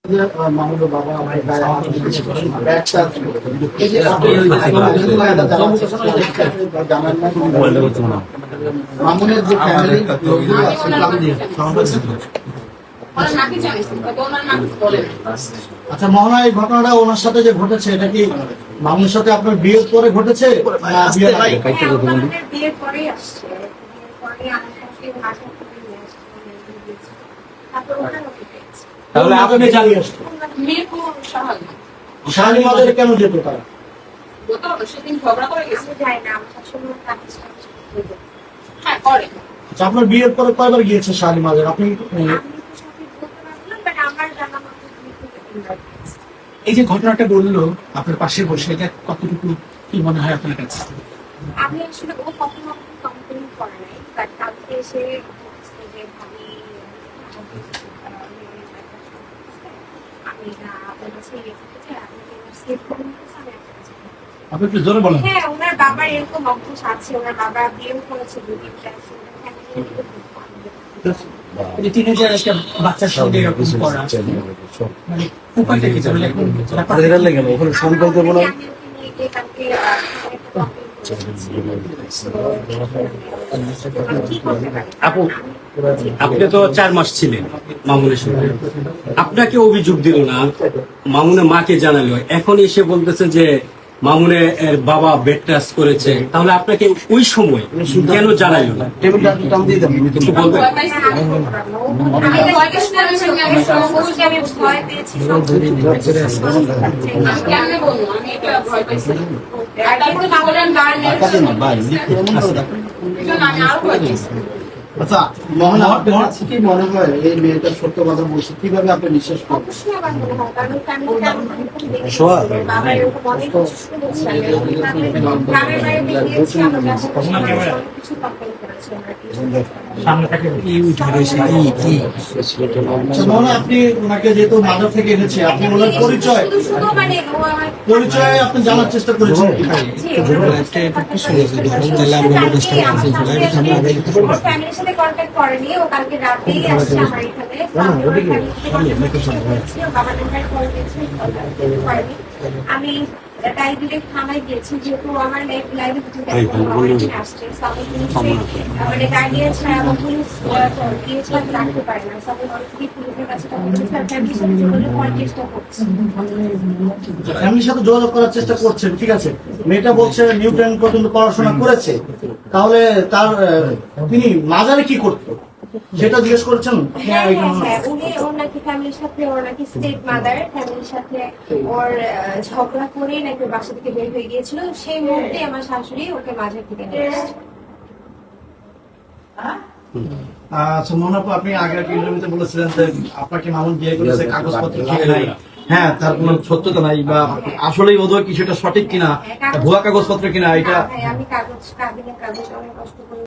মামুনের বাবা আমার গায়ে হাত দিয়েছে, ব্যাগটা এই যে জানান না মামুনের যে ফ্যামিলি লোকগুলো আছে আচ্ছা মোহনা, এই ঘটনাটা ওনার সাথে যে ঘটেছে এটা কি মামুনের সাথে আপনার বিয়ের পরে ঘটেছে? বিয়ের পরেই আসছে, তাহলে আপনি জানিয়ে আসছেন শাহালি মাজারে কেন যেত তারা? আচ্ছা, আপনার বিয়ের পরে কয়বার গিয়েছে শাহালি মাজার আপনি? এই যে ঘটনাটা বললো আপনার পাশে বসে, এটা কতটুকু কি মনে হয় আপনার কাছে? আমি আসলে ও কখনো কমপ্লেন করে নাই, বাট কালকে এসে যে ভাবি আমি না আপনার কাছে আপনি একটু জোরে বলেন। হ্যাঁ, ওনার বাবার এরকম অভ্যাস আছে, ওনার বাবা বিয়েও করেছে দুদিনটা, টিনেজার একটা বাচ্চার সঙ্গে এরকম করা মানে উপায়টা কি? আপু, আপনি তো 4 মাস ছিলেন মামুনের সঙ্গে, আপনাকে অভিযোগ দিল না, মামুনের মাকে জানালো, এখন এসে বলতেছে যে মামুনের বাবা বেড টাচ করেছে, তাহলে আপনাকে ওই সময় কেন জানাইলো না? একটু বলবেন? আচ্ছা মোহনা, আপনার কাছে কি মনে হয় এই মেয়েটা সত্য কথা বলছে, কিভাবে আপনি বিশ্বাস করেন? মোহনা, আপনি ওনাকে যেহেতু মাজার থেকে এনেছে, আপনি ওনার পরিচয় আপনি জানার চেষ্টা করেছেন? ফ্যামিলির সাথে কন্ট্যাক্ট করেনি, ও কালকে রাতেই আসছে আমার এখানে, বাবার নাম্বার কল দিয়েছে, আমি তাই ডিরেক্ট থানায় গিয়েছি, যেহেতু আমার লাইভে আসছে মানে গার্ডিয়ান ছাড়া বা পুলিশ গিয়েছিলাম রাখতে পারে না, পুলিশের কাছে ফ্যামিলির সাথে যোগাযোগ করার চেষ্টা করছি। ফ্যামিলির সাথে যোগাযোগ করার চেষ্টা করছেন, ঠিক আছে। মেয়েটা বলছে নিউ টেন পর্যন্ত পড়াশোনা করেছে, তাহলে তার তিনি মাজারে কি করতো সেটা জিজ্ঞেস করছেন? হ্যাঁ, উনি ওর নাকি ফ্যামিলির সাথে, ওর নাকি স্টেট মাদার, ফ্যামিলির সাথে ওর ঝগড়া করে নাকি বাসা থেকে বের হয়ে গিয়েছিল, সেই মুহূর্তে আমার শাশুড়ি ওকে মাজার থেকে নিয়ে এসেছে। আচ্ছা মোহনা, আপনি আগের একটা ইন্টারভিউতে বলেছিলেন যে আপনাকে মামুন বিয়ে করেছে, কাগজপত্র ঠিক নাই, হ্যাঁ তার কোনো সত্যতা নাই, বা আসলেই বোধহয় কিছুটা সঠিক কিনা, ভুয়া কাগজপত্র কিনা, এটা আমি কাগজ অনেক কষ্ট করে